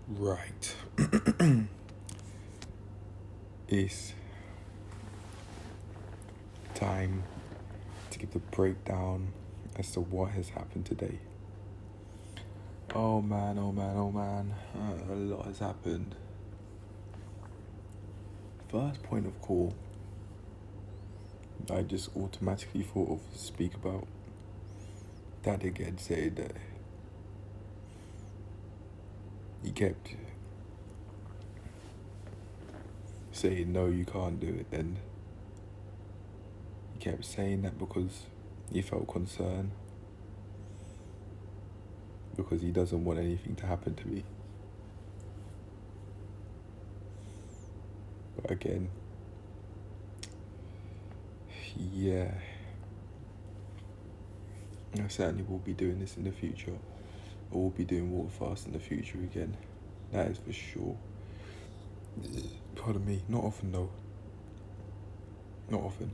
Right. It's time to give the breakdown as to what has happened today. Oh man, oh man, oh man. A lot has happened. First point of call, I just automatically thought of speak about. Dad again said that he kept saying, no, you can't do it. Then he kept saying that because he felt concerned, because he doesn't want anything to happen to me. But again, yeah, I certainly will be doing this in the future. I will be doing water fast in the future again. That is for sure. Pardon me, not often though. Not often.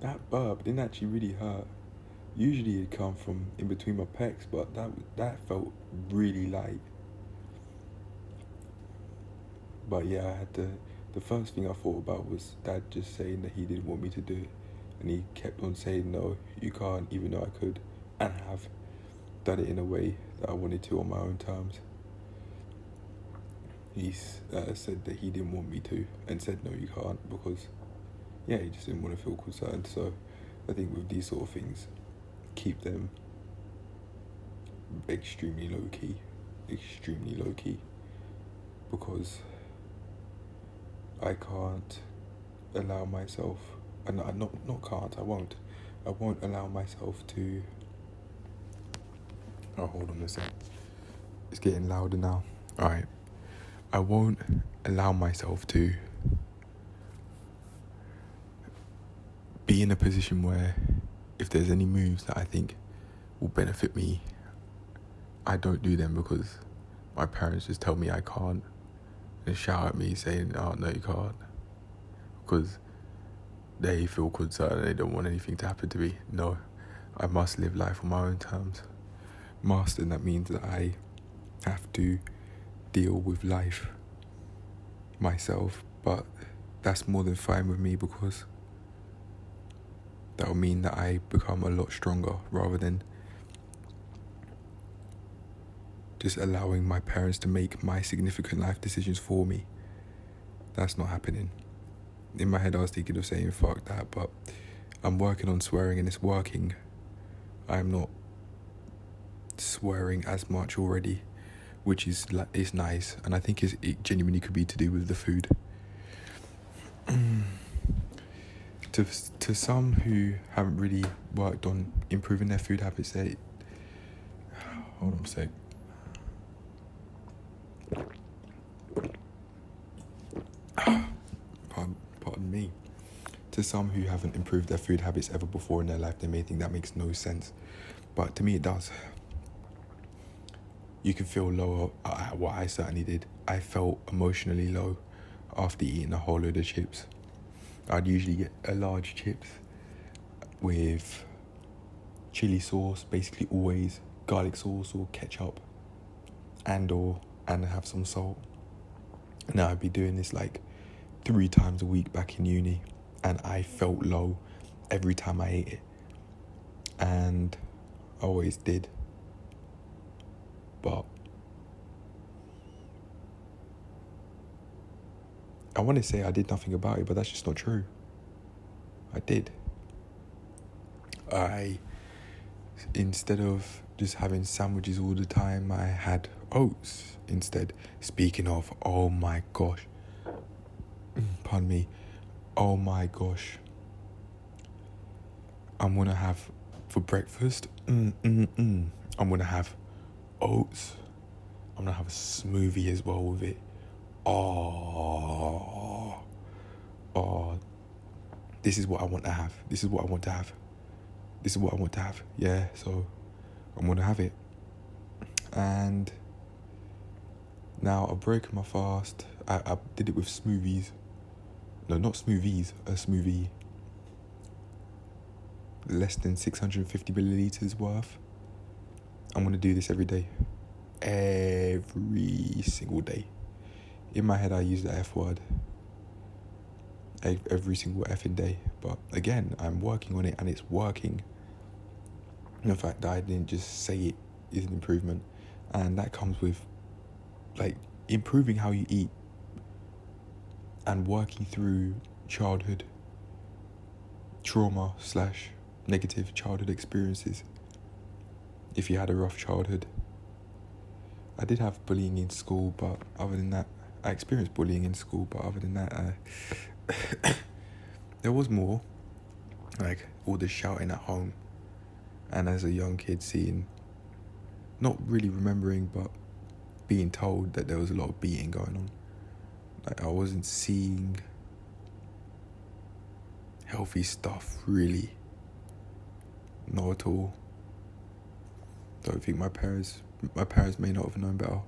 That burp didn't actually really hurt. Usually it'd come from in between my pecs, but that felt really light. But yeah, I had the first thing I thought about was Dad just saying that he didn't want me to do it. And he kept on saying, no, you can't, even though I could and have done it in a way that I wanted to on my own terms. He said that he didn't want me to and said, no, you can't, because, yeah, he just didn't want to feel concerned. So I think with these sort of things, keep them extremely low-key, because I can't allow myself, and I won't allow myself to, oh, hold on a sec, it's getting louder now. Alright, I won't allow myself to be in a position where if there's any moves that I think will benefit me, I don't do them because my parents just tell me I can't and shout at me saying, oh, no, you can't, because they feel concerned and they don't want anything to happen to me. No, I must live life on my own terms. And that means that I have to deal with life myself, but that's more than fine with me, because that will mean that I become a lot stronger rather than just allowing my parents to make my significant life decisions for me. That's not happening. In my head I was thinking of saying fuck that, but I'm working on swearing and it's working. I'm not swearing as much already, which is nice, and I think it genuinely could be to do with the food. To some who haven't really worked on improving their food habits, they hold on a sec. Pardon me. To some who haven't improved their food habits ever before in their life, they may think that makes no sense, but to me it does. You can feel lower. What I certainly did. I felt emotionally low after eating a whole load of chips. I'd usually get a large chips with chili sauce, basically always garlic sauce or ketchup, and have some salt. Now I'd be doing this like 3 times a week back in uni, and I felt low every time I ate it, and I always did. But I want to say I did nothing about it, but that's just not true. I did. Instead of just having sandwiches all the time, I had oats instead. Speaking of, oh my gosh. Pardon me. Oh my gosh. I'm going to have for breakfast, I'm going to have oats. I'm going to have a smoothie as well with it. Oh, this is what I want to have. Yeah, so I'm going to have it. And now I've broken my fast. I did it with smoothies. No, not smoothies. A smoothie. Less than 650 milliliters worth. I'm going to do this every day. Every single day. In my head, I use the F word. Every single effing day. But again, I'm working on it and it's working. And the fact that I didn't just say it is an improvement. And that comes with, like, improving how you eat and working through childhood trauma / negative childhood experiences. If you had a rough childhood. I did have bullying in school, but other than that, I experienced bullying in school, but other than that, there was more, like all the shouting at home, and as a young kid seeing, not really remembering, but being told that there was a lot of beating going on. Like I wasn't seeing healthy stuff, really. Not at all. Don't think my parents may not have known better.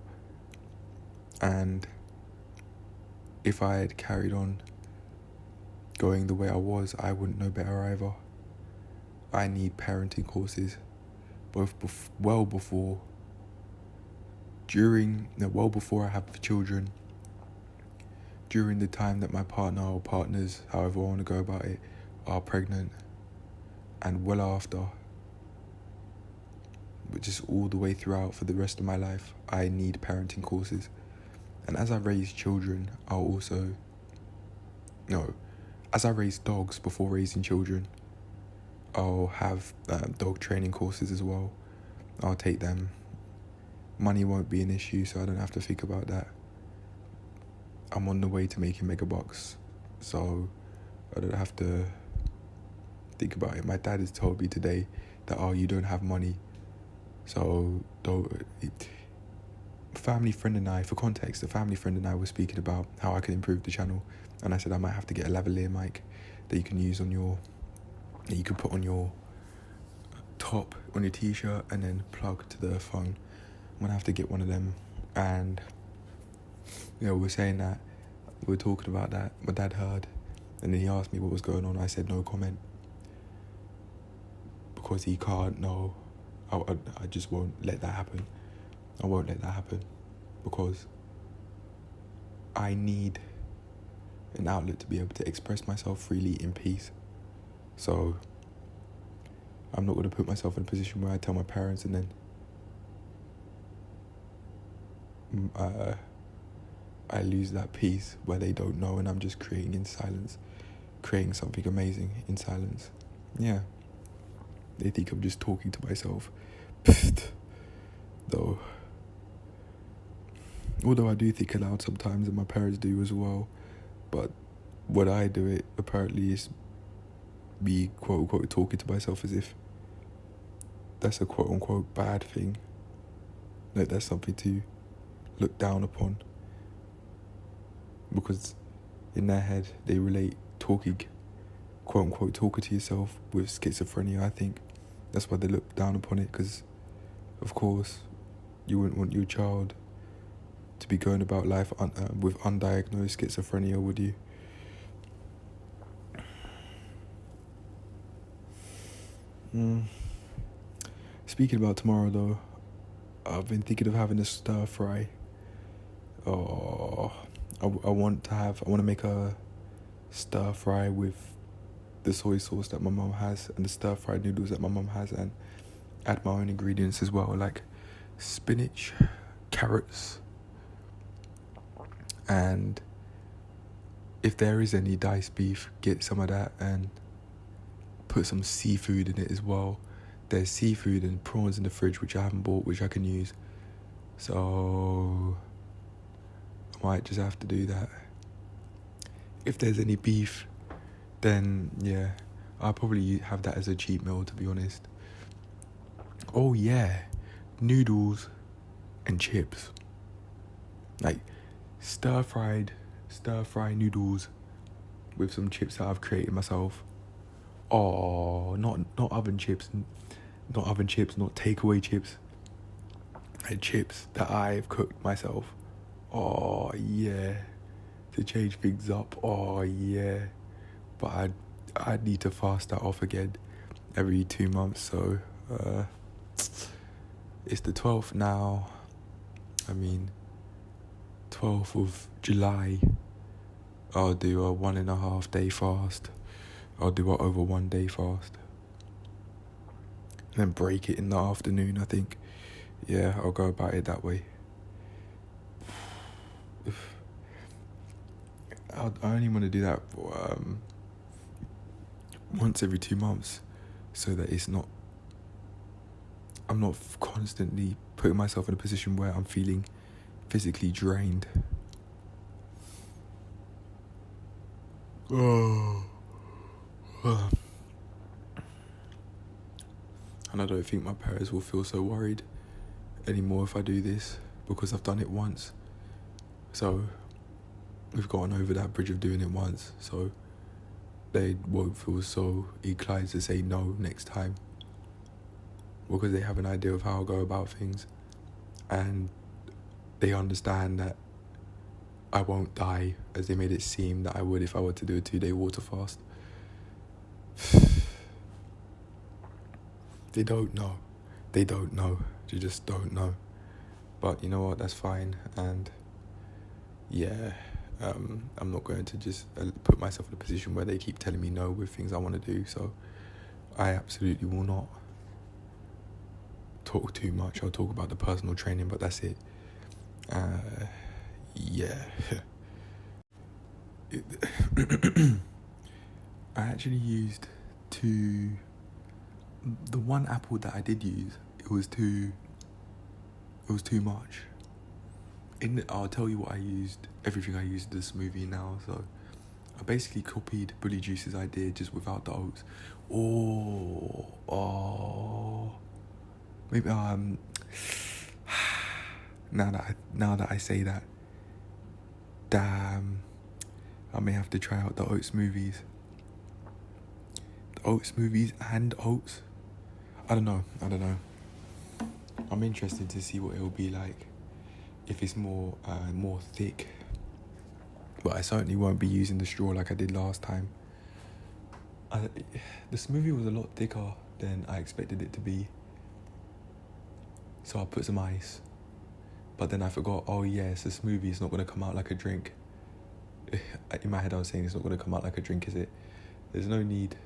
And if I had carried on going the way I was, I wouldn't know better either. I need parenting courses, well before I have children, during the time that my partner or partners, however I want to go about it, are pregnant, and well after. But just all the way throughout for the rest of my life, I need parenting courses. And as I raise children, as I raise dogs before raising children, I'll have dog training courses as well. I'll take them. Money won't be an issue, so I don't have to think about that. I'm on the way to making mega bucks, so I don't have to think about it. My dad has told me today that, you don't have money, so a family friend and I were speaking about how I could improve the channel, and I said I might have to get a lavalier mic that you can use that you can put on your top, on your t-shirt, and then plug to the phone. I'm gonna have to get one of them. And we were saying that, we were talking about that, my dad heard, and then he asked me what was going on. I said no comment, because he can't know. I just won't let that happen. I won't let that happen, because I need an outlet to be able to express myself freely in peace. So I'm not going to put myself in a position where I tell my parents and then I lose that peace where they don't know, and I'm just creating in silence, creating something amazing in silence. Yeah. They think I'm just talking to myself. Though. Although I do think aloud sometimes, and my parents do as well. But when I do it, apparently is me, quote unquote, talking to myself as if that's a quote unquote bad thing. Like that's something to look down upon. Because in their head, they relate talking, quote unquote, talking to yourself with schizophrenia, I think. That's why they look down upon it, because, of course, you wouldn't want your child to be going about life with undiagnosed schizophrenia, would you? Speaking about tomorrow, though, I've been thinking of having a stir fry. I want to make a stir fry with the soy sauce that my mum has and the stir fried noodles that my mum has, and add my own ingredients as well, like spinach, carrots, and if there is any diced beef, get some of that and put some seafood in it as well. There's seafood and prawns in the fridge which I haven't bought, which I can use, so I might just have to do that. If there's any beef, then yeah, I'll probably have that as a cheat meal, to be honest. Oh yeah, noodles and chips, like stir fry noodles with some chips that I've created myself. Oh, not oven chips, not takeaway chips, like chips that I've cooked myself. Oh yeah, to change things up. Oh yeah, but I'd need to fast that off again every 2 months, so It's the 12th now. 12th of July. I'll do a 1.5 day fast. I'll do a over 1 day fast. And then break it in the afternoon, I think. Yeah, I'll go about it that way. I only want to do that for, once every 2 months, so that I'm not constantly putting myself in a position where I'm feeling physically drained. And I don't think my parents will feel so worried anymore if I do this, because I've done it once. So we've gotten over that bridge of doing it once, so they won't feel so inclined to say no next time, because they have an idea of how I go about things, and they understand that I won't die, as they made it seem that I would if I were to do a 2-day water fast. They don't know. They just don't know. But you know what, that's fine. And yeah, I'm not going to just put myself in a position where they keep telling me no with things I want to do. So I absolutely will not talk too much. I'll talk about the personal training, but that's it. Yeah. I actually used the one apple that I did use, it was too much. I'll tell you what I used, everything I used in the smoothie now. So I basically copied Bully Juice's idea, just without the oats. Maybe now that I say that, damn, I may have to try out the oat smoothies. The oat smoothies and oats. I don't know. I'm interested to see what it will be like, if it's more thick. But I certainly won't be using the straw like I did last time. The smoothie was a lot thicker than I expected it to be. So I put some ice. But then I forgot, oh yeah, it's a smoothie, it's not going to come out like a drink. In my head I was saying it's not going to come out like a drink, is it? There's no need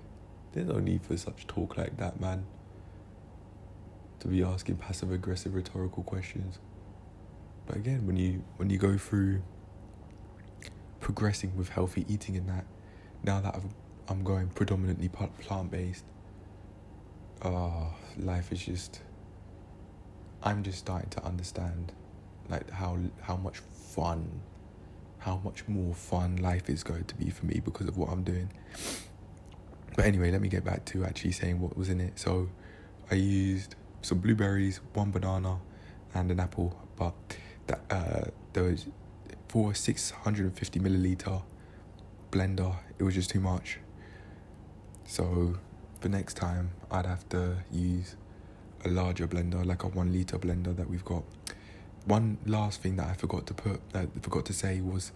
for such talk like that, man. To be asking passive-aggressive rhetorical questions. But again, when you go through progressing with healthy eating and that, now that I'm going predominantly plant-based, life is just, I'm just starting to understand like how much more fun life is going to be for me because of what I'm doing. But anyway, let me get back to actually saying what was in it. So I used some blueberries, 1 banana, and an apple. But there was, for a 650 milliliter blender, it was just too much. So for next time, I'd have to use a larger blender, like a 1 liter blender that we've got. One last thing that I forgot to say was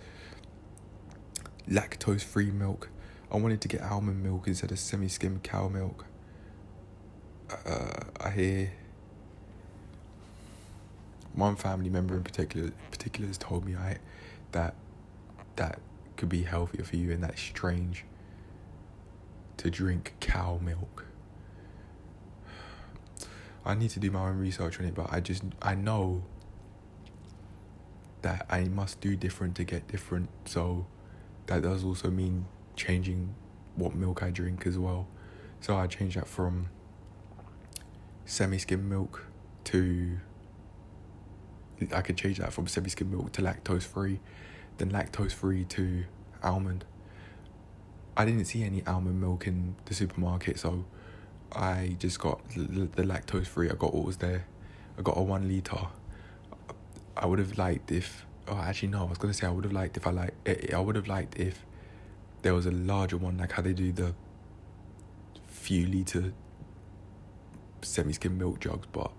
lactose-free milk. I wanted to get almond milk instead of semi-skimmed cow milk. I hear one family member in particular has told me that could be healthier for you, and that's strange to drink cow milk. I need to do my own research on it, but I know that I must do different to get different, so that does also mean changing what milk I drink as well. So I changed that from semi-skim milk to, I could change that from semi-skim milk to lactose-free, then lactose-free to almond. I didn't see any almond milk in the supermarket, so I just got the lactose-free. I got what was there. I got a 1 liter. I would have liked if, I would have liked if there was a larger one, like how they do the few litre semi-skim milk jugs, but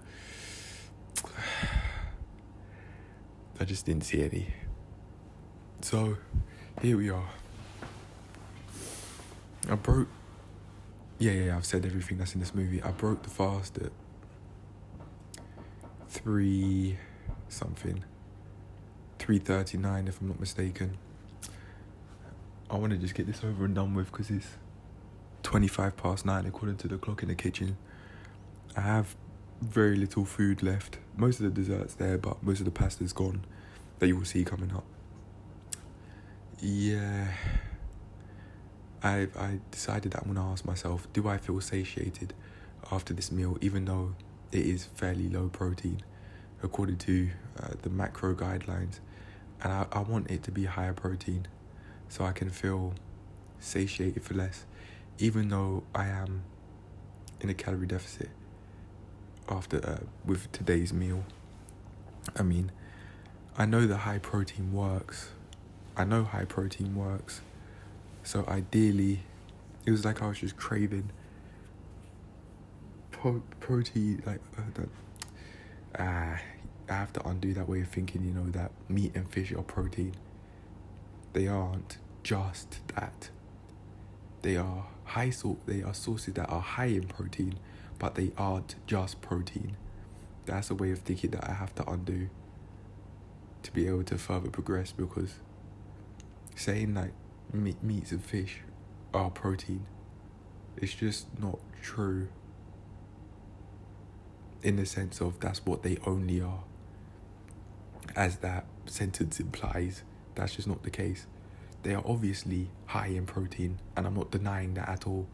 I just didn't see any. So here we are. I've said everything that's in this movie. I broke the fast at 3 something, 3:39 if I'm not mistaken. I want to just get this over and done with because it's 9:25 according to the clock in the kitchen. I have very little food left. Most of the dessert's there, but most of the pasta's gone that you will see coming up. Yeah, I decided that I'm going to ask myself, do I feel satiated after this meal, even though it is fairly low protein according to the macro guidelines, and I want it to be higher protein so I can feel satiated for less, even though I am in a calorie deficit after with today's meal. I mean, I know that high protein works. So ideally, it was like I was just craving protein. Like I have to undo that way of thinking. You know that meat and fish are protein. They aren't just that. They are high salt. They are sources that are high in protein, but they aren't just protein. That's a way of thinking that I have to undo to be able to further progress, because saying like meats and fish are protein, it's just not true in the sense of that's what they only are. As that sentence implies, that's just not the case. They are obviously high in protein, and I'm not denying that at all,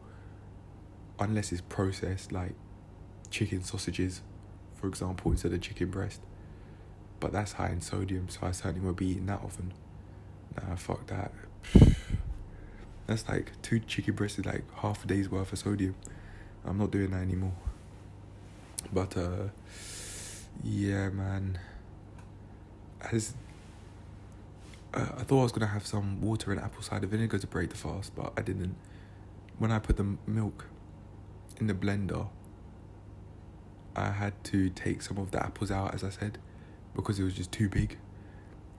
unless it's processed like chicken sausages, for example, instead of chicken breast. But that's high in sodium, so I certainly won't be eating that often. Nah, fuck that. That's like 2 chicken breasts is like half a day's worth of sodium. I'm not doing that anymore. But yeah, man. I thought I was gonna have some water and apple cider vinegar to break the fast, but I didn't. When I put the milk in the blender, I had to take some of the apples out, as I said, because it was just too big,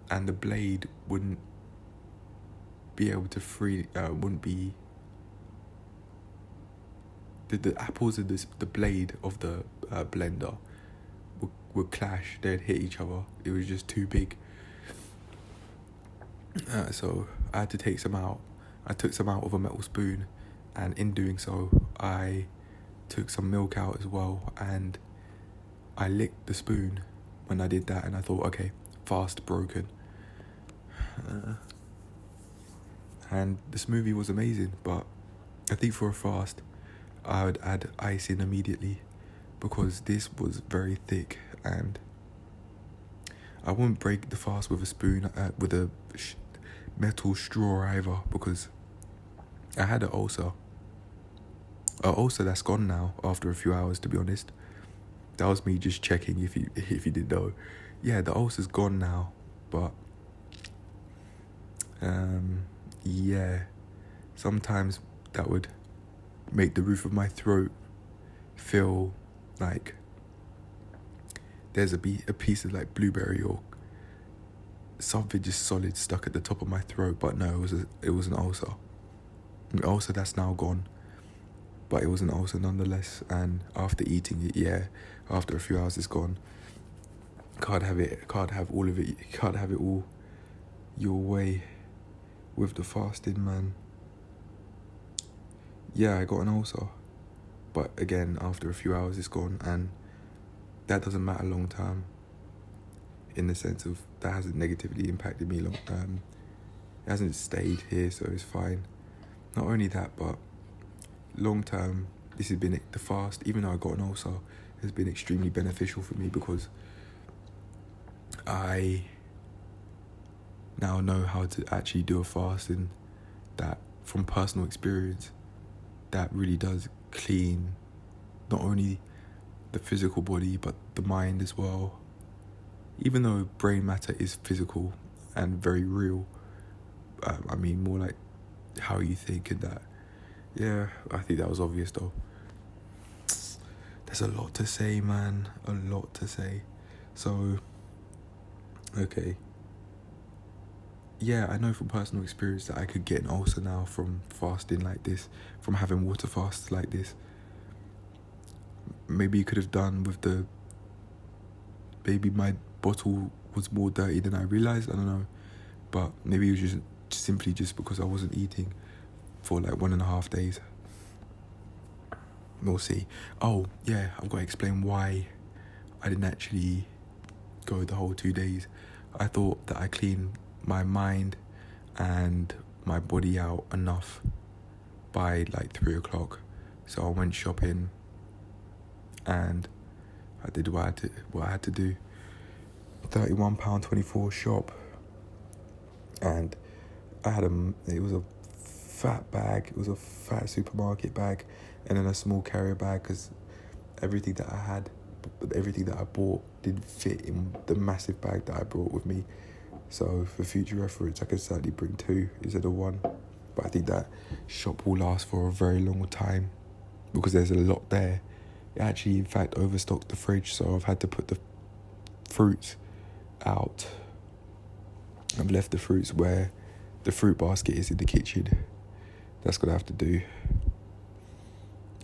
and the blade wouldn't be able to wouldn't be. The apples and the blade of the blender would clash. They'd hit each other. It was just too big. So I had to take some out. I took some out with a metal spoon, and in doing so, I took some milk out as well, and I licked the spoon when I did that, and I thought, okay, fast broken. And the smoothie was amazing, but I think for a fast, I would add ice in immediately, because this was very thick, and I wouldn't break the fast with a spoon, with a metal straw either, because I had an ulcer. An ulcer that's gone now after a few hours, to be honest. That was me just checking if you didn't know. Yeah, the ulcer's gone now, but yeah, sometimes that would make the roof of my throat feel like there's a piece of like blueberry or something just solid stuck at the top of my throat. But no, it was an ulcer. An ulcer that's now gone, but it was an ulcer nonetheless. And after eating it, yeah, after a few hours it's gone. Can't have all of it. You can't have it all your way with the fasting, man. Yeah, I got an ulcer, but again, after a few hours it's gone, and that doesn't matter long term, in the sense of that hasn't negatively impacted me long term. It hasn't stayed here, so it's fine. Not only that, but long term, this has been the fast, even though I got an ulcer, has been extremely beneficial for me, because I now know how to actually do a fast, and that from personal experience, that really does clean not only the physical body but the mind as well. Even though brain matter is physical and very real, I mean more like how you think, and that. Yeah, I think that was obvious though. There's a lot to say, man, a lot to say. So, okay. Yeah, I know from personal experience that I could get an ulcer now from fasting like this, from having water fasts like this. Maybe you could have done with the maybe my bottle was more dirty than I realised, I don't know. But maybe it was just simply just because I wasn't eating for like 1.5 days. We'll see. Oh, yeah, I've got to explain why I didn't actually go the whole 2 days. I thought that I cleaned my mind and my body out enough by like 3 o'clock. So I went shopping and I did what I had to do. £31.24 shop. And I had it was a fat bag. It was a fat supermarket bag, and then a small carrier bag because everything that I bought didn't fit in the massive bag that I brought with me. So for future reference, I could certainly bring 2 instead of 1. But I think that shop will last for a very long time because there's a lot there. It actually, in fact, overstocked the fridge, so I've had to put the fruits out. I've left the fruits where the fruit basket is in the kitchen. That's what I have to do.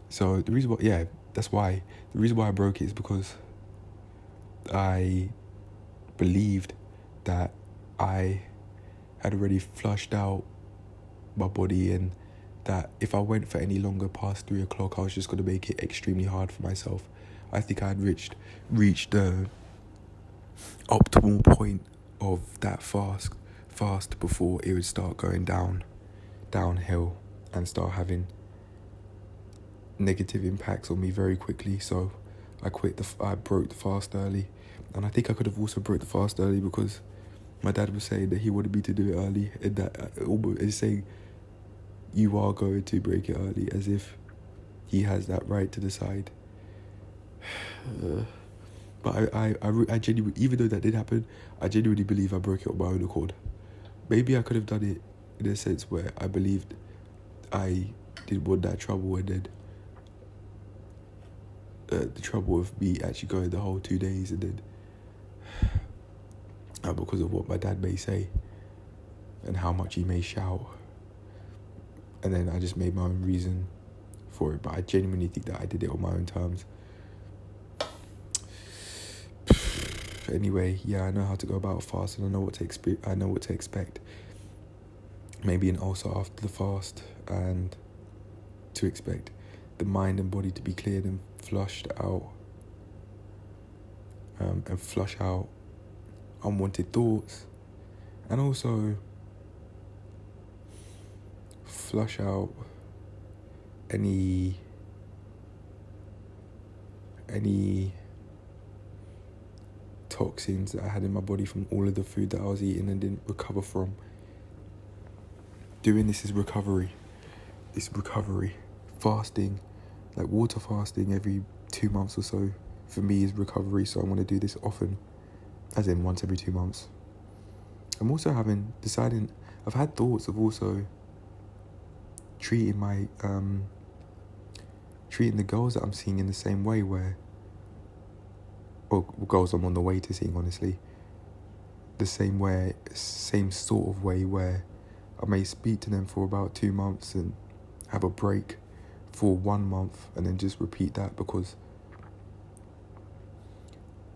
So the reason why I broke it is because I believed that I had already flushed out my body, and that if I went for any longer past 3 o'clock, I was just going to make it extremely hard for myself. I think I had reached the optimal point of that fast before it would start going downhill and start having negative impacts on me very quickly. So I broke the fast early, and I think I could have also broke the fast early because my dad was saying that he wanted me to do it early, and that is saying you are going to break it early, as if he has that right to decide. But I genuinely, even though that did happen, I genuinely believe I broke it on my own accord. Maybe I could have done it in a sense where I believed I didn't want that trouble, and then the trouble of me actually going the whole 2 days, and then because of what my dad may say and how much he may shout, and then I just made my own reason for it. But I genuinely think that I did it on my own terms. Anyway, yeah, I know how to go about a fast, and I know what to expect. Maybe also after the fast, and to expect the mind and body to be cleared and flushed out, and flush out unwanted thoughts, and also flush out any toxins that I had in my body from all of the food that I was eating and didn't recover from. Doing this is recovery. It's recovery. Fasting, like water fasting every 2 months or so, for me is recovery. So I want to do this often, as in once every 2 months. I'm also I've had thoughts of also treating the girls that I'm seeing in the same way or girls I'm on the way to seeing, honestly, the same sort of way where I may speak to them for about 2 months and have a break for 1 month and then just repeat that, because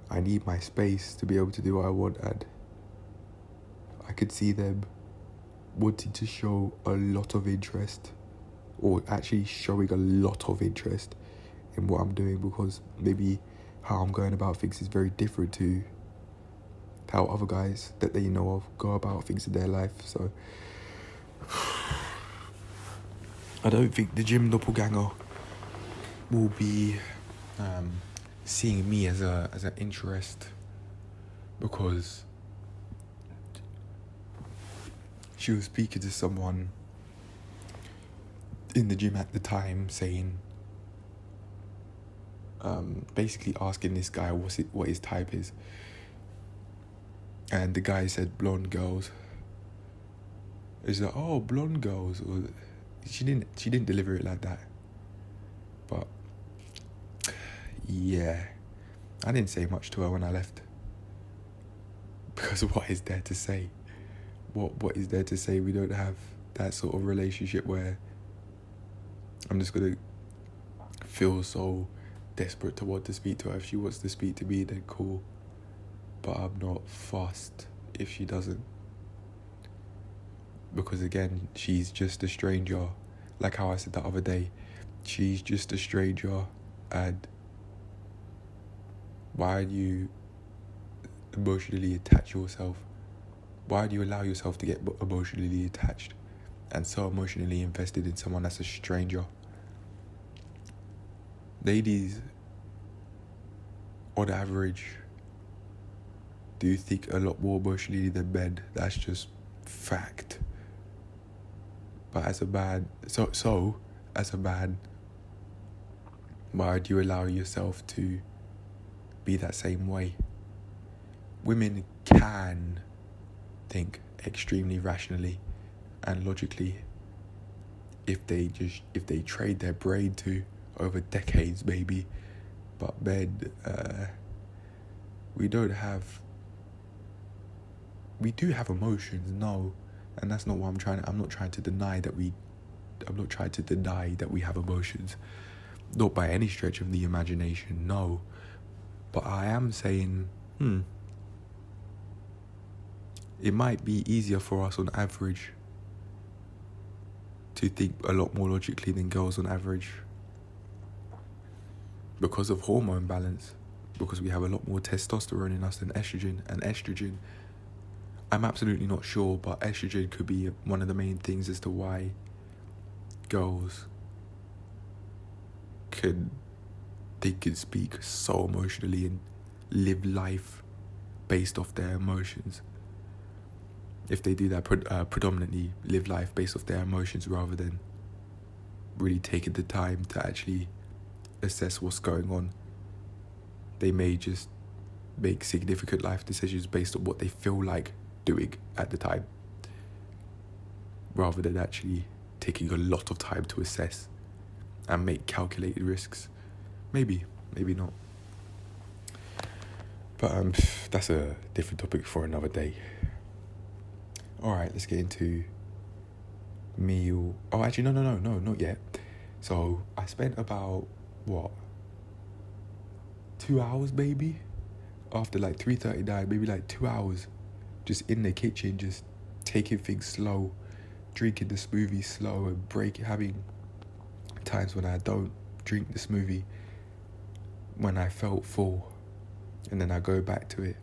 I need my space to be able to do what I want, and I could see them wanting to show a lot of interest, or actually showing a lot of interest in what I'm doing, because maybe how I'm going about things is very different to how other guys that they know of go about things in their life. So I don't think the gym doppelganger will be seeing me as an interest, because she was speaking to someone in the gym at the time, saying, basically asking this guy what his type is, and the guy said blonde girls. It's like, oh, blonde girls. Or she didn't deliver it like that, but yeah, I didn't say much to her when I left, because what is there to say? What is there to say? We don't have that sort of relationship where I'm just gonna feel so desperate to want to speak to her. If she wants to speak to me, then cool. but I'm not fussed if she doesn't. Because again, she's just a stranger. Like how I said the other day, she's just a stranger, and why do you emotionally attach yourself? Why do you allow yourself to get emotionally attached and so emotionally invested in someone that's a stranger? Ladies, on average, do think a lot more emotionally than men. That's just fact. But as a man, as a man, why do you allow yourself to be that same way? Women can think extremely rationally and logically if they trade their brain to over decades, maybe. But men, we do have emotions, no, and that's not what I'm not trying to deny that we have emotions, not by any stretch of the imagination, no. But I am saying, it might be easier for us on average to think a lot more logically than girls on average because of hormone balance, because we have a lot more testosterone in us than estrogen. And estrogen, I'm absolutely not sure, but estrogen could be one of the main things as to why girls can think and speak so emotionally and live life based off their emotions. If they do that, predominantly live life based off their emotions rather than really taking the time to actually assess what's going on. They may just make significant life decisions based on what they feel like doing at the time, rather than actually taking a lot of time to assess and make calculated risks. Maybe not. But that's a different topic for another day. Alright, let's get into meal. Oh, actually, no, not yet. So I spent about 2 hours maybe, after like 3:39, maybe like 2 hours just in the kitchen, just taking things slow, drinking the smoothie slow, and having times when I don't drink the smoothie when I felt full, and then I go back to it.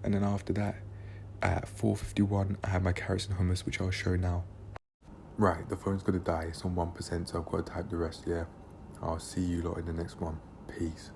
And then after that, at 4:51, I had my carrots and hummus, which I'll show now. Right, the phone's gonna die. It's on 1%, so I've got to type the rest, yeah? I'll see you lot in the next one. Peace.